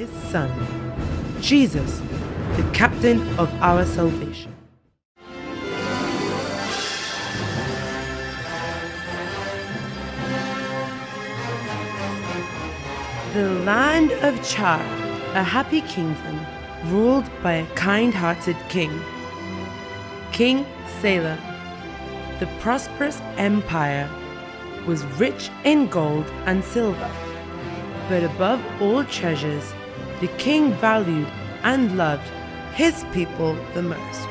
his Son, Jesus, the captain of our salvation. The land of Char, a happy kingdom, ruled by a kind-hearted king, King Salem. The prosperous empire was rich in gold and silver, but above all treasures, the king valued and loved his people the most.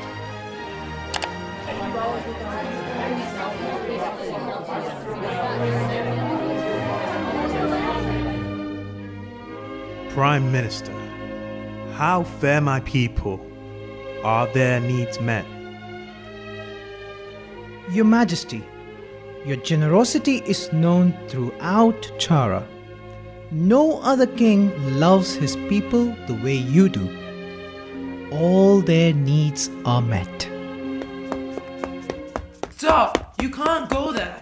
Prime Minister, how fare my people? Are their needs met? Your Majesty, your generosity is known throughout Chara. No other king loves his people the way you do. All their needs are met. Stop! You can't go there!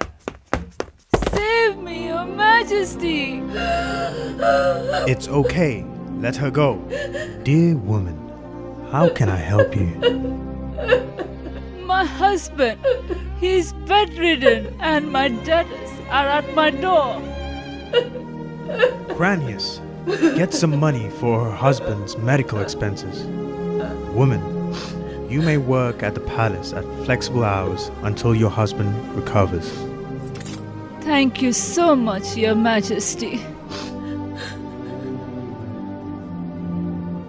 Save me, Your Majesty! It's okay. Let her go. Dear woman, how can I help you? My husband, he's bedridden and my debtors are at my door. Cranius, get some money for her husband's medical expenses. Woman, you may work at the palace at flexible hours until your husband recovers. Thank you so much, Your Majesty.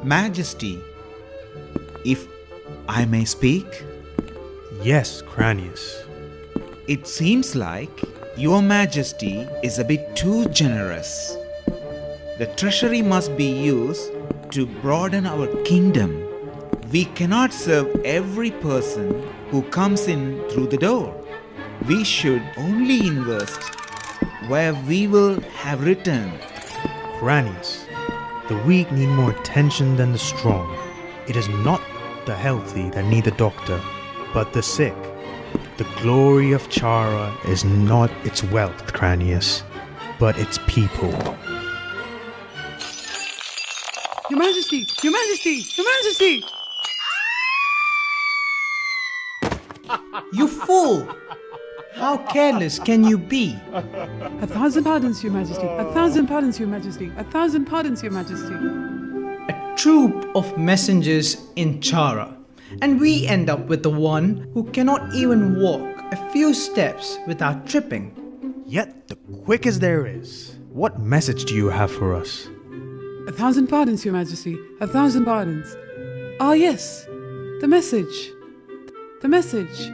Majesty, if I may speak, Yes, Cranius. it seems like Your Majesty is a bit too generous. The treasury must be used to broaden our kingdom. We cannot serve every person who comes in through the door. We should only invest where we will have return. Cranius, the weak need more attention than the strong. It is not the healthy that need the doctor, but the sick. The glory of Chara is not its wealth, Cranius, but its people. Your Majesty! Your Majesty! Your Majesty! You fool! How careless can you be? 1,000 pardons, Your Majesty. 1,000 pardons, Your Majesty. 1,000 pardons, Your Majesty. A troop of messengers in Chara, and we end up with the one who cannot even walk a few steps without tripping. Yet the quickest there is. What message do you have for us? 1,000 pardons, Your Majesty. 1,000 pardons. Ah, yes. The message. The message.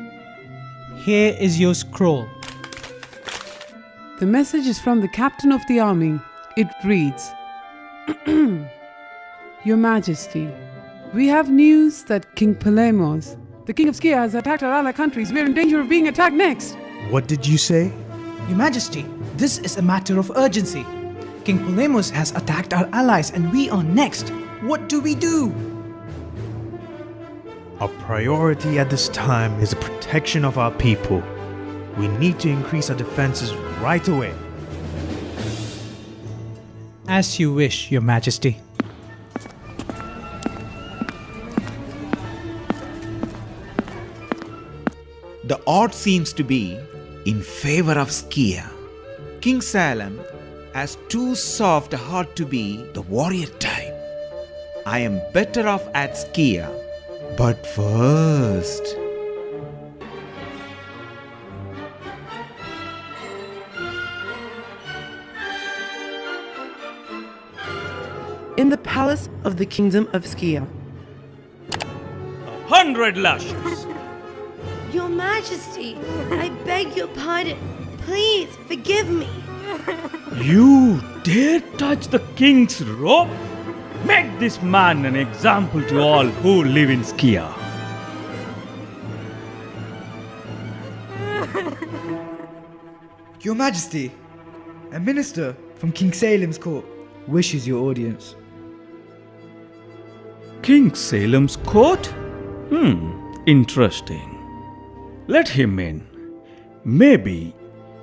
Here is your scroll. The message is from the captain of the army. It reads, Your Majesty, we have news that King Polemos, the king of Skia, has attacked our ally countries. We are in danger of being attacked next. What did you say? Your Majesty, this is a matter of urgency. King Polemos has attacked our allies and we are next. What do we do? Our priority at this time is the protection of our people. We need to increase our defenses right away. As you wish, Your Majesty. The odds seems to be in favor of Skia. King Salem has too soft a heart to be the warrior type. I am better off at Skia. But first, In the palace of the kingdom of Skia. 100 lashes. Your Majesty, I beg your pardon. Please forgive me. You dare touch the king's robe? Make this man an example to all who live in Skia. Your Majesty, a minister from King Salem's court wishes your audience. King Salem's court? Interesting. Let him in. Maybe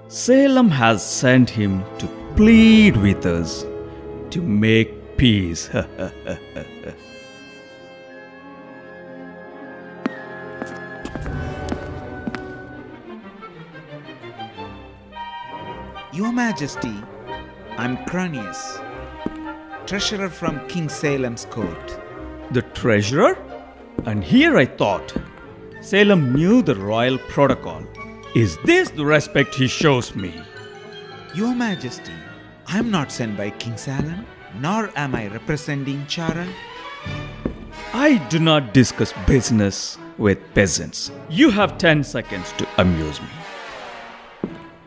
Salem has sent him to plead with us to make peace. Your Majesty, I'm Cranius, treasurer from King Salem's court. The treasurer? And here I thought Salem knew the royal protocol. Is this the respect he shows me? Your Majesty, I'm not sent by King Salem, nor am I representing Chara. I do not discuss business with peasants. You have 10 seconds to amuse me.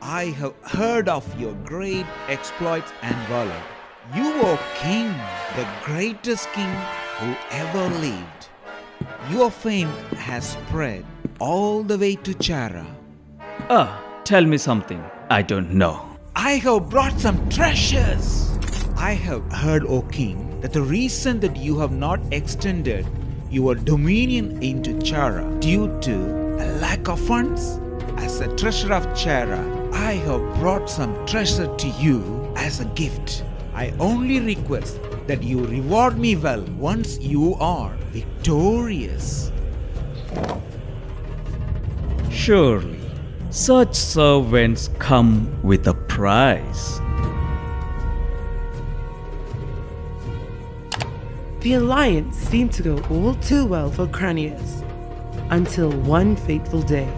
I have heard of your great exploits and valor. You are king, the greatest king who ever lived. Your fame has spread all the way to Chara. Tell me something I don't know. I have brought some treasures. I have heard, O king, that the reason that you have not extended your dominion into Chara due to a lack of funds. As a treasurer of Chara, I have brought some treasure to you as a gift. I only request that you reward me well once you are victorious. Surely, such servants come with a price. The alliance seemed to go all too well for Cranius, until one fateful day.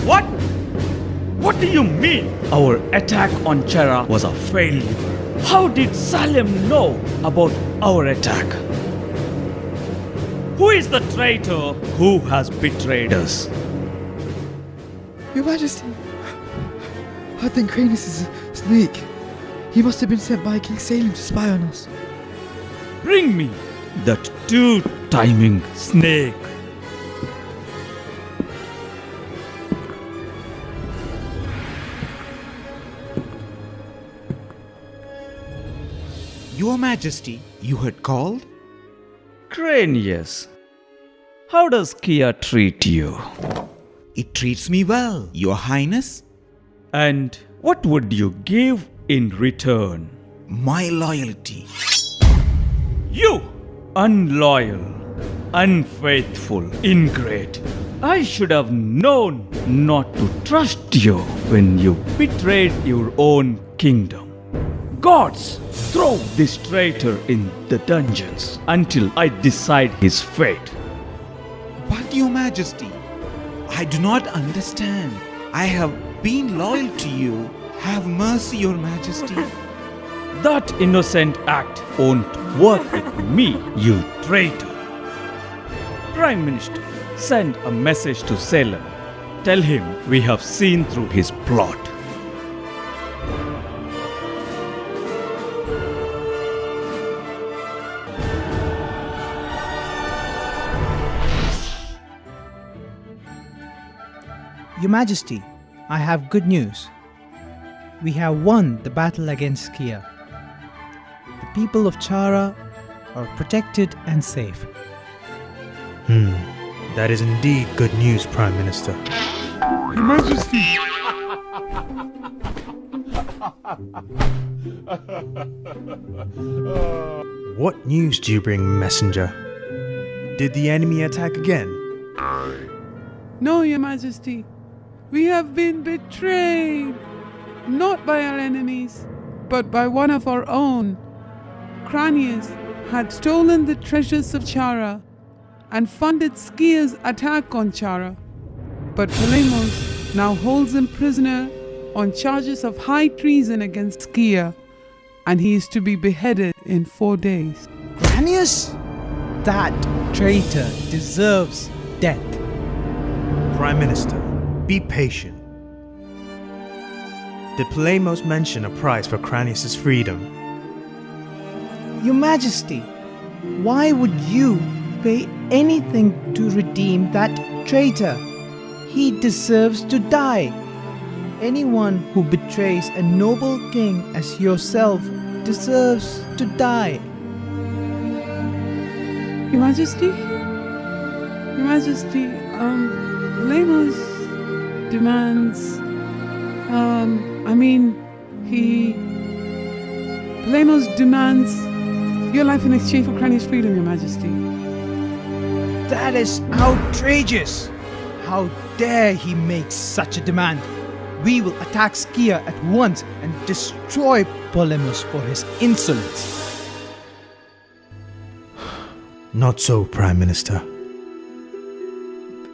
What? What do you mean? Our attack on Chara was a failure. How did Salem know about our attack? Who is the traitor who has betrayed us? Your Majesty, I think Cranius is a snake. He must have been sent by King Salem to spy on us. Bring me that two-timing snake. Your Majesty, you had called? Cranius, how does Kia treat you? It treats me well, Your Highness. And what would you give in return? My loyalty. You, unloyal, unfaithful, ingrate. I should have known not to trust you when you betrayed your own kingdom. Gods, throw this traitor in the dungeons until I decide his fate. But Your Majesty, I do not understand. I have been loyal to you. Have mercy, Your Majesty. That innocent act won't work with me, you traitor. Prime Minister, send a message to Salem. Tell him we have seen through his plot. Your Majesty, I have good news. We have won the battle against Kia. The people of Chara are protected and safe. That is indeed good news, Prime Minister. Your Majesty! What news do you bring, messenger? Did the enemy attack again? No, Your Majesty. We have been betrayed, not by our enemies, but by one of our own. Cranius had stolen the treasures of Chara and funded Skia's attack on Chara. But Polemos now holds him prisoner on charges of high treason against Skia, and he is to be beheaded in 4 days. Cranius? That traitor deserves death. Prime Minister, be patient. Did Polemos mention a price for Cranius' freedom? Your Majesty, why would you pay anything to redeem that traitor? He deserves to die. Anyone who betrays a noble king as yourself deserves to die. Your Majesty? Polemos demands, Polemos demands your life in exchange for Cranius' freedom, Your Majesty. That is outrageous! How dare he make such a demand? We will attack Skia at once and destroy Polemos for his insolence. Not so, Prime Minister.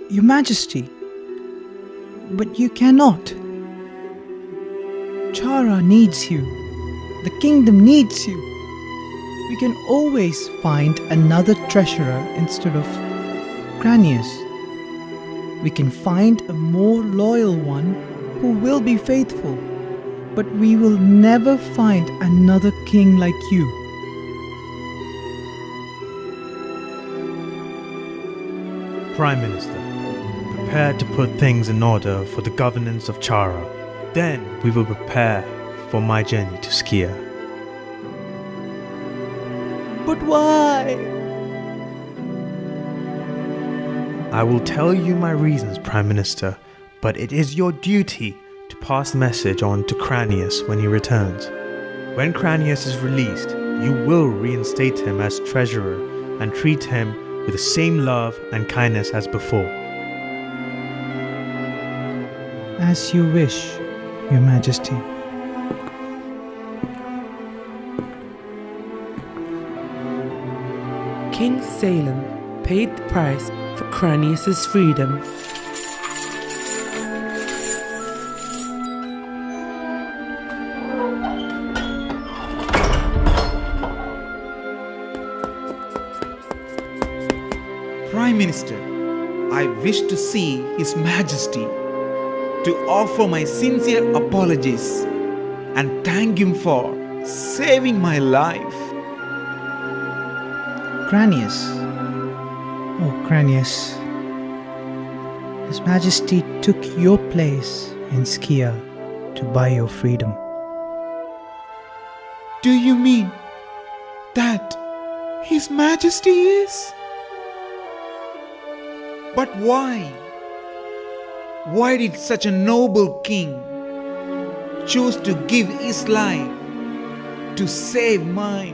Your Majesty, but you cannot. Chara needs you. The kingdom needs you. We can always find another treasurer instead of Cranius. We can find a more loyal one who will be faithful, but we will never find another king like you. Prime Minister, prepare to put things in order for the governance of Chara. Then we will prepare for my journey to Skia. But why? I will tell you my reasons, Prime Minister, but it is your duty to pass the message on to Cranius when he returns. When Cranius is released, you will reinstate him as treasurer and treat him with the same love and kindness as before. As you wish, Your Majesty. King Salem paid the price for Cranius' freedom. Prime Minister, I wish to see His Majesty, to offer my sincere apologies and thank him for saving my life. Cranius. Oh, Cranius. His Majesty took your place in Skia to buy your freedom. Do you mean that His Majesty is? But why? Why did such a noble king choose to give his life to save mine?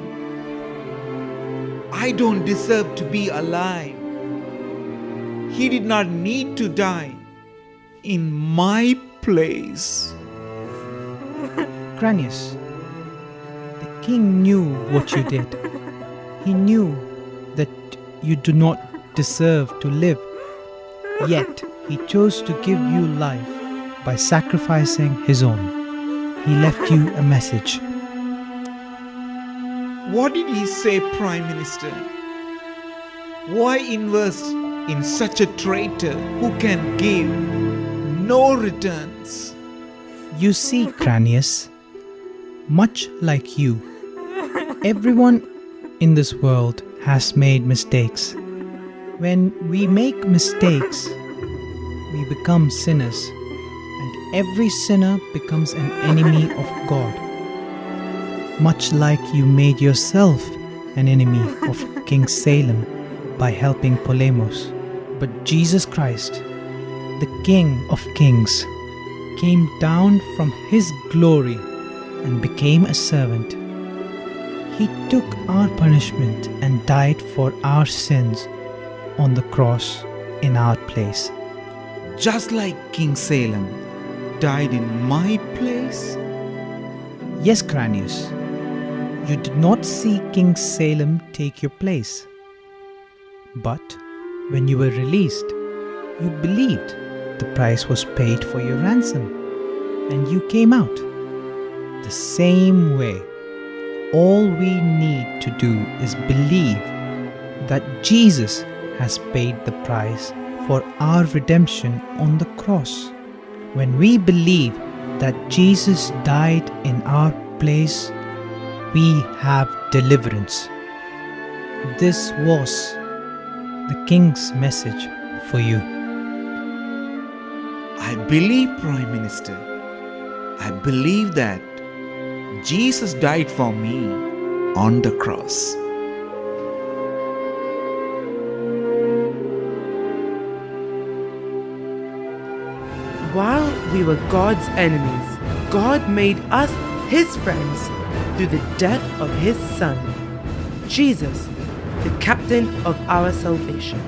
I don't deserve to be alive. He did not need to die in my place. Cranius, the king knew what you did. He knew that you do not deserve to live. Yet, he chose to give you life by sacrificing his own. He left you a message. What did he say, Prime Minister? Why invest in such a traitor who can give no returns? You see, Cranius, much like you, everyone in this world has made mistakes. When we make mistakes, we become sinners, and every sinner becomes an enemy of God. Much like you made yourself an enemy of King Salem by helping Polemos. But Jesus Christ, the King of Kings, came down from his glory and became a servant. He took our punishment and died for our sins on the cross in our place. Just like King Salem died in my place? Yes, Cranius. You did not see King Salem take your place. But when you were released, you believed the price was paid for your ransom, and you came out. The same way, all we need to do is believe that Jesus has paid the price for our redemption on the cross. When we believe that Jesus died in our place, we have deliverance. This was the King's message for you. I believe, Prime Minister. I believe that Jesus died for me on the cross. While we were God's enemies, God made us his friends. through the death of his Son, Jesus, the captain of our salvation.